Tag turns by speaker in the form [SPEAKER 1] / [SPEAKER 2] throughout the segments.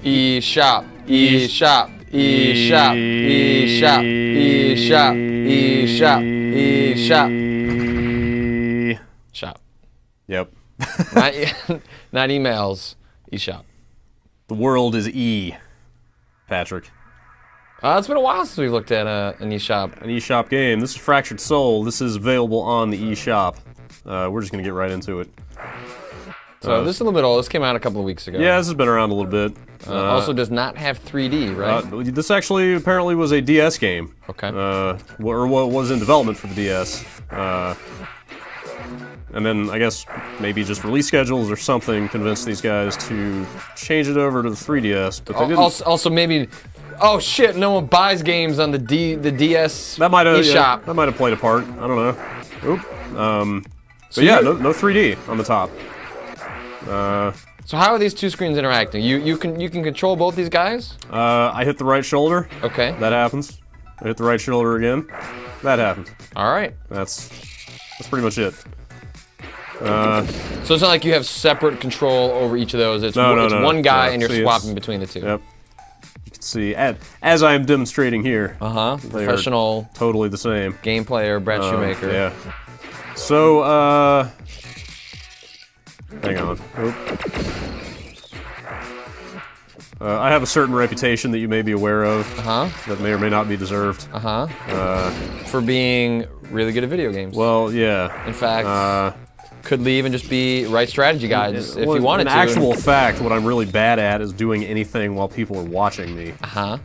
[SPEAKER 1] eShop, eShop, eShop, eShop, eShop, eShop, eShop. Shop.
[SPEAKER 2] Yep.
[SPEAKER 1] Not emails, eShop.
[SPEAKER 2] The world is E, Patrick.
[SPEAKER 1] It's been a while since we've looked at an eShop.
[SPEAKER 2] An eShop game. This is Fractured Soul. This is available on the eShop. We're just going to get right into it.
[SPEAKER 1] So this is a little bit old. This came out a couple of weeks ago.
[SPEAKER 2] Yeah, this has been around a little bit.
[SPEAKER 1] Also does not have 3D, right?
[SPEAKER 2] This actually apparently was a DS game.
[SPEAKER 1] Okay.
[SPEAKER 2] Or what was in development for the DS. And then, I guess, maybe just release schedules or something convinced these guys to change it over to the 3DS, but they didn't.
[SPEAKER 1] Also maybe... Oh shit, no one buys games on the DS
[SPEAKER 2] that might have,
[SPEAKER 1] eShop.
[SPEAKER 2] yeah, that might have played a part. I don't know. Oop.
[SPEAKER 1] So
[SPEAKER 2] But yeah, no 3D on the top.
[SPEAKER 1] So how are these two screens interacting? You can control both these guys?
[SPEAKER 2] I hit the right shoulder.
[SPEAKER 1] Okay.
[SPEAKER 2] That happens. I hit the right shoulder again. That happens.
[SPEAKER 1] All right.
[SPEAKER 2] That's pretty much it.
[SPEAKER 1] So it's not like you have separate control over each of those. It's
[SPEAKER 2] No,
[SPEAKER 1] one guy
[SPEAKER 2] no.
[SPEAKER 1] and you're
[SPEAKER 2] See,
[SPEAKER 1] swapping between the two.
[SPEAKER 2] Yep. You can see, as I am demonstrating here. They
[SPEAKER 1] Professional
[SPEAKER 2] are totally the same.
[SPEAKER 1] game player, Brett Shoemaker.
[SPEAKER 2] Yeah. So, hang on. Oop. I have a certain reputation that you may be aware of. That may or may not be deserved.
[SPEAKER 1] For being really good at video games.
[SPEAKER 2] Well, yeah.
[SPEAKER 1] In fact, could leave and just be write strategy guides if
[SPEAKER 2] Well,
[SPEAKER 1] you wanted
[SPEAKER 2] in
[SPEAKER 1] to.
[SPEAKER 2] actual fact, what I'm really bad at is doing anything while people are watching me.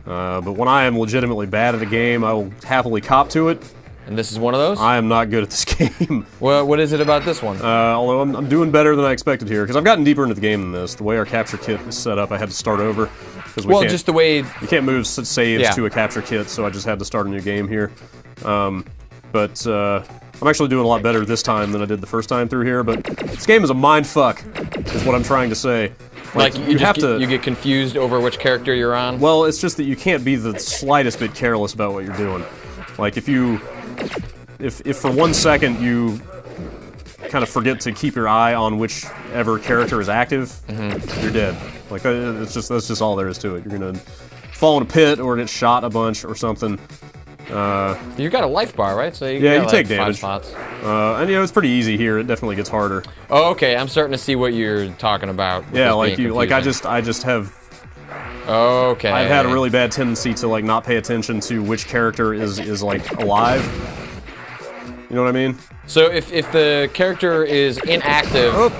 [SPEAKER 2] But when I am legitimately bad at a game, I will happily cop to it.
[SPEAKER 1] And this is one of those?
[SPEAKER 2] I am not good at this game.
[SPEAKER 1] Well, what is it about this one?
[SPEAKER 2] Although I'm doing better than I expected here, because I've gotten deeper into the game than this. The way our capture kit is set up, I had to start over.
[SPEAKER 1] Well, just the way...
[SPEAKER 2] You can't move saves to a capture kit, so I just had to start a new game here. But I'm actually doing a lot better this time than I did the first time through here, but this game is a mindfuck, is what I'm trying to say.
[SPEAKER 1] Like you get confused over which character you're on?
[SPEAKER 2] Well, it's just that you can't be the slightest bit careless about what you're doing. Like, if for 1 second you kind of forget to keep your eye on whichever character is active, you're dead. Like, that's just all there is to it. You're gonna fall in a pit or get shot a bunch or something.
[SPEAKER 1] You got a life bar, right? So you
[SPEAKER 2] you
[SPEAKER 1] got,
[SPEAKER 2] take
[SPEAKER 1] like, 5
[SPEAKER 2] damage.
[SPEAKER 1] spots.
[SPEAKER 2] And it's pretty easy here. It definitely gets harder.
[SPEAKER 1] Oh, okay. I'm starting to see what you're talking about.
[SPEAKER 2] Yeah, I just have.
[SPEAKER 1] Okay.
[SPEAKER 2] I've had a really bad tendency to like not pay attention to which character is like alive. You know what I mean?
[SPEAKER 1] So if the character is inactive,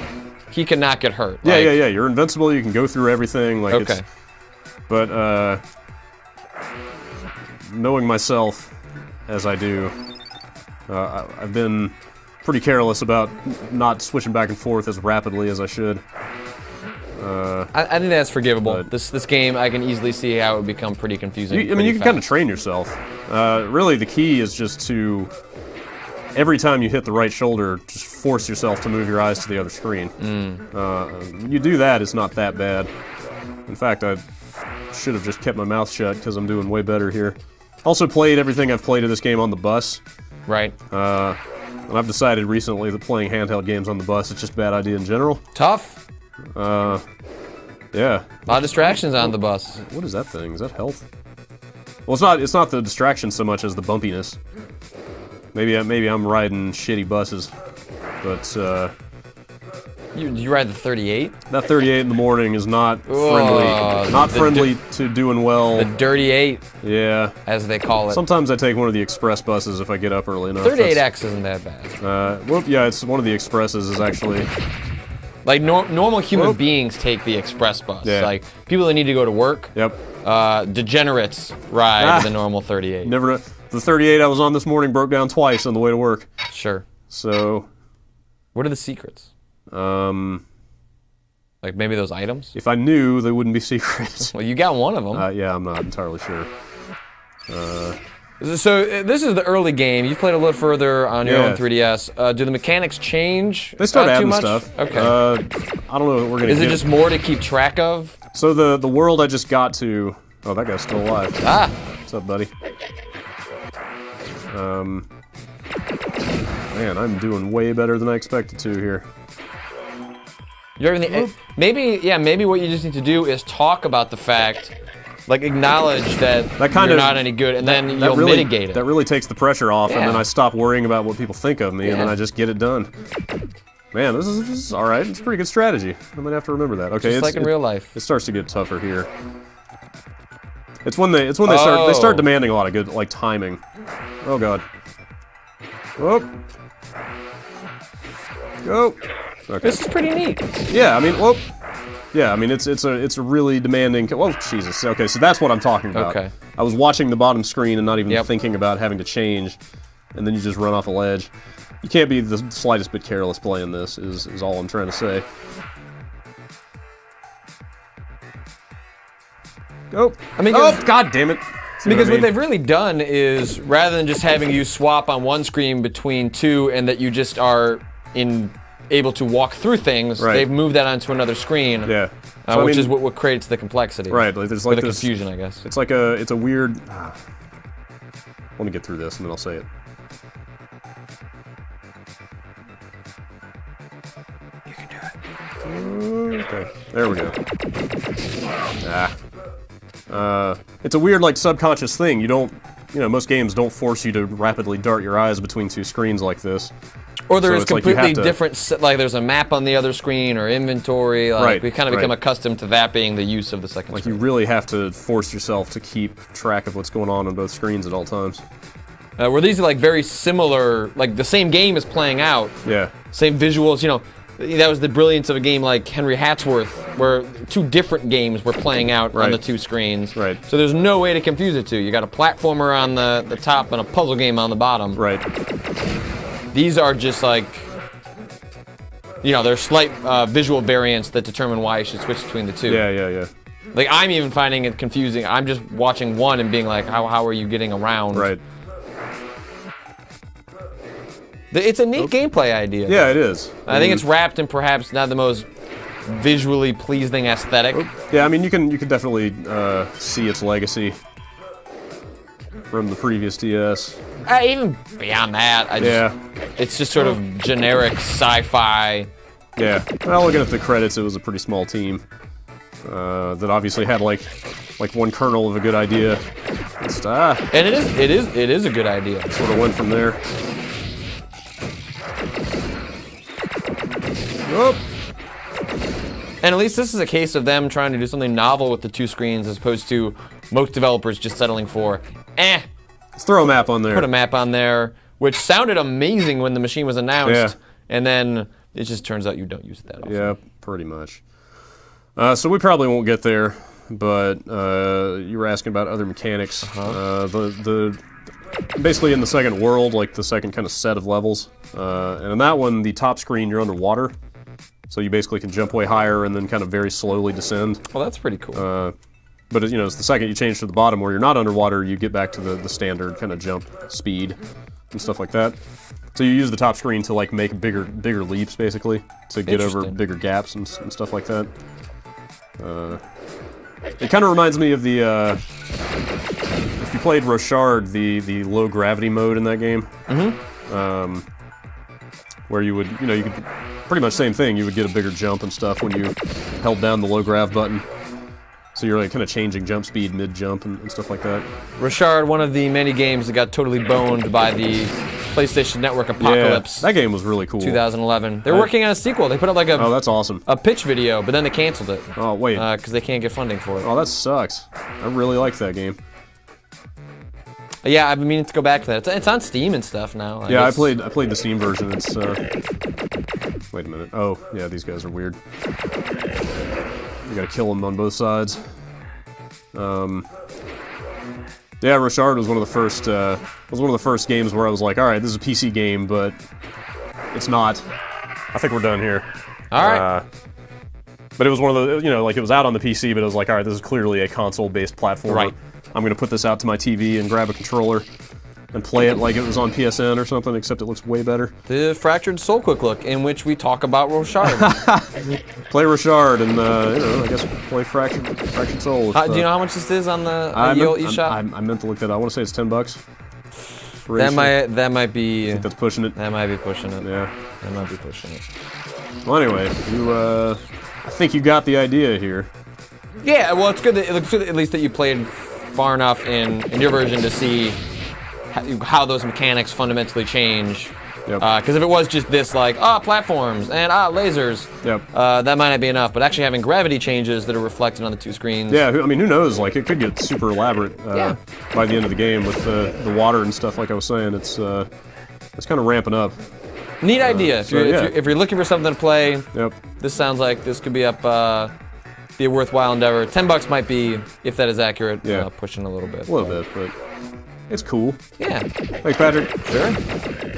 [SPEAKER 1] he cannot get hurt.
[SPEAKER 2] Yeah, yeah. You're invincible. You can go through everything. Like,
[SPEAKER 1] okay.
[SPEAKER 2] But knowing myself as I do, I've been pretty careless about not switching back and forth as rapidly as I should.
[SPEAKER 1] I think that's forgivable. This game, I can easily see how it would become pretty confusing.
[SPEAKER 2] You can kind of train yourself. Really, the key is just to, every time you hit the right shoulder, just force yourself to move your eyes to the other screen. You do that, it's not that bad. In fact, I should have just kept my mouth shut because I'm doing way better here. Also played everything I've played of this game on the bus.
[SPEAKER 1] Right.
[SPEAKER 2] And I've decided recently that playing handheld games on the bus is just a bad idea in general.
[SPEAKER 1] Tough.
[SPEAKER 2] Yeah.
[SPEAKER 1] A lot of distractions on the bus.
[SPEAKER 2] What is that thing? Is that health? Well, it's not the distraction so much as the bumpiness. Maybe I'm riding shitty buses, but
[SPEAKER 1] you ride the 38?
[SPEAKER 2] That 38 in the morning is not friendly. Not friendly to doing well.
[SPEAKER 1] The dirty 8.
[SPEAKER 2] Yeah.
[SPEAKER 1] As they call it.
[SPEAKER 2] Sometimes I take one of the express buses if I get up early enough.
[SPEAKER 1] 38X isn't that bad.
[SPEAKER 2] Well, yeah, it's one of the expresses is actually.
[SPEAKER 1] Like normal human beings take the express bus.
[SPEAKER 2] Yeah.
[SPEAKER 1] Like people that need to go to work.
[SPEAKER 2] Yep.
[SPEAKER 1] Degenerates ride the normal 38.
[SPEAKER 2] Never. The 38 I was on this morning broke down twice on the way to work.
[SPEAKER 1] Sure.
[SPEAKER 2] So.
[SPEAKER 1] What are the secrets? Like maybe those items?
[SPEAKER 2] If I knew, they wouldn't be secrets.
[SPEAKER 1] Well, you got one of them.
[SPEAKER 2] Yeah, I'm not entirely sure.
[SPEAKER 1] So this is the early game. You played a little further on your own 3DS. Do the mechanics change?
[SPEAKER 2] They start adding
[SPEAKER 1] too much?
[SPEAKER 2] stuff.
[SPEAKER 1] Okay.
[SPEAKER 2] I don't know what we're gonna.
[SPEAKER 1] Is it just more to keep track of?
[SPEAKER 2] So the world I just got to. Oh, that guy's still alive.
[SPEAKER 1] Ah.
[SPEAKER 2] What's up, buddy? Man, I'm doing way better than I expected to here.
[SPEAKER 1] You're everything. Maybe what you just need to do is talk about the fact, like acknowledge that you're not any good, and then you'll mitigate it.
[SPEAKER 2] That really takes the pressure off, and then I stop worrying about what people think of me, and then I just get it done. Man, this is all right. It's a pretty good strategy. I'm gonna have to remember that. Okay,
[SPEAKER 1] just like in real life.
[SPEAKER 2] It starts to get tougher here. It's when they start demanding a lot of good like timing. Oh god. Whoop. Go. Okay.
[SPEAKER 1] This is pretty neat.
[SPEAKER 2] Yeah, I mean, whoop. Yeah, I mean it's a really demanding. Well, Jesus. Okay, so that's what I'm talking about.
[SPEAKER 1] Okay.
[SPEAKER 2] I was watching the bottom screen and not even thinking about having to change, and then you just run off a ledge. You can't be the slightest bit careless playing this. Is all I'm trying to say. Go.
[SPEAKER 1] I mean,
[SPEAKER 2] god damn it.
[SPEAKER 1] Because what they've really done is, rather than just having you swap on one screen between two and that you just are able to walk through things, they've moved that onto another screen.
[SPEAKER 2] Yeah. So,
[SPEAKER 1] which is what creates the complexity.
[SPEAKER 2] Right. Like, there's like
[SPEAKER 1] the confusion, I guess.
[SPEAKER 2] It's like it's a weird. Let me get through this and then I'll say it.
[SPEAKER 1] You can do it.
[SPEAKER 2] Okay. There we go. It's a weird, like, subconscious thing. You don't, most games don't force you to rapidly dart your eyes between two screens like this.
[SPEAKER 1] Or there is completely different, like there's a map on the other screen or inventory. Like we kind of become accustomed to that being the use of the second screen.
[SPEAKER 2] Like you really have to force yourself to keep track of what's going on both screens at all times.
[SPEAKER 1] Where these are like very similar, like the same game is playing out.
[SPEAKER 2] Yeah.
[SPEAKER 1] Same visuals, that was the brilliance of a game like Henry Hatsworth, where two different games were playing out on the two screens.
[SPEAKER 2] Right.
[SPEAKER 1] So there's no way to confuse the two. You got a platformer on the top and a puzzle game on the bottom.
[SPEAKER 2] Right.
[SPEAKER 1] These are just like, there's slight visual variants that determine why you should switch between the two.
[SPEAKER 2] Yeah.
[SPEAKER 1] Like I'm even finding it confusing. I'm just watching one and being like, how are you getting around?
[SPEAKER 2] Right.
[SPEAKER 1] It's a neat gameplay idea.
[SPEAKER 2] Yeah, it is.
[SPEAKER 1] I think it's wrapped in perhaps not the most visually pleasing aesthetic.
[SPEAKER 2] Yeah, I mean you can definitely see its legacy from the previous DS.
[SPEAKER 1] Even beyond that, it's just sort of generic sci-fi.
[SPEAKER 2] Yeah. Well, looking at the credits, it was a pretty small team that obviously had like one kernel of a good idea.
[SPEAKER 1] And it is a good idea.
[SPEAKER 2] Sort of went from there. Oh.
[SPEAKER 1] And at least this is a case of them trying to do something novel with the two screens as opposed to most developers just settling for,
[SPEAKER 2] let's throw a map on there.
[SPEAKER 1] Put a map on there, which sounded amazing when the machine was announced, and then it just turns out you don't use it that often.
[SPEAKER 2] Yeah, pretty much. So we probably won't get there, but you were asking about other mechanics. Basically in the second world, like the second kind of set of levels, and in that one, the top screen, you're underwater. So you basically can jump way higher and then kind of very slowly descend.
[SPEAKER 1] Well, that's pretty cool.
[SPEAKER 2] But it's the second you change to the bottom where you're not underwater, you get back to the standard kind of jump speed and stuff like that. So you use the top screen to like make bigger leaps basically to get over bigger gaps and stuff like that. It kind of reminds me of the if you played Rochard, the low gravity mode in that game. Mm-hmm. Where you would, you could pretty much same thing. You would get a bigger jump and stuff when you held down the low grav button. So you're like kind of changing jump speed mid-jump and stuff like that.
[SPEAKER 1] Rochard, one of the many games that got totally boned by the PlayStation Network apocalypse.
[SPEAKER 2] Yeah, that game was really cool.
[SPEAKER 1] 2011. They're working on a sequel. They put up like
[SPEAKER 2] that's awesome.
[SPEAKER 1] A pitch video, but then they canceled it.
[SPEAKER 2] Oh, wait.
[SPEAKER 1] Because they can't get funding for it.
[SPEAKER 2] Oh, that sucks. I really liked that game.
[SPEAKER 1] Yeah, I've been meaning to go back to that. It's on Steam and stuff now.
[SPEAKER 2] I played the Steam version. It's wait a minute. Oh, yeah, these guys are weird. You gotta kill them on both sides. Yeah, Rochard was one of the first games where I was like, all right, this is a PC game, but it's not. I think we're done here.
[SPEAKER 1] All right.
[SPEAKER 2] But it was one of the, like it was out on the PC, but it was like, all right, this is clearly a console-based platform.
[SPEAKER 1] Right.
[SPEAKER 2] I'm going to put this out to my TV and grab a controller and play it like it was on PSN or something, except it looks way better.
[SPEAKER 1] The Fractured Soul Quick Look, in which we talk about Rochard.
[SPEAKER 2] Play Rochard and, I guess play Fractured Soul.
[SPEAKER 1] Do you know how much this is on the eShop?
[SPEAKER 2] I meant to look that up. I want to say it's $10.
[SPEAKER 1] That might be...
[SPEAKER 2] I think that's pushing it.
[SPEAKER 1] That might be pushing it.
[SPEAKER 2] Yeah.
[SPEAKER 1] That might be pushing it.
[SPEAKER 2] Well, anyway, I think you got the idea here.
[SPEAKER 1] Yeah, well, it's good. It looks good at least that you played far enough in your version to see how those mechanics fundamentally change.
[SPEAKER 2] Yep.
[SPEAKER 1] Because if it was just this, like, platforms and lasers,
[SPEAKER 2] Yep.
[SPEAKER 1] That might not be enough. But actually having gravity changes that are reflected on the two screens.
[SPEAKER 2] Yeah, I mean, who knows? Like, it could get super elaborate by the end of the game with the water and stuff. Like I was saying, it's kind of ramping up.
[SPEAKER 1] Neat idea. If you're looking for something to play,
[SPEAKER 2] Yep.
[SPEAKER 1] this sounds like this could be be a worthwhile endeavor. $10 might be, if that is accurate, pushing a little bit.
[SPEAKER 2] A little bit, but it's cool.
[SPEAKER 1] Yeah.
[SPEAKER 2] Thanks, Patrick.
[SPEAKER 1] Sure.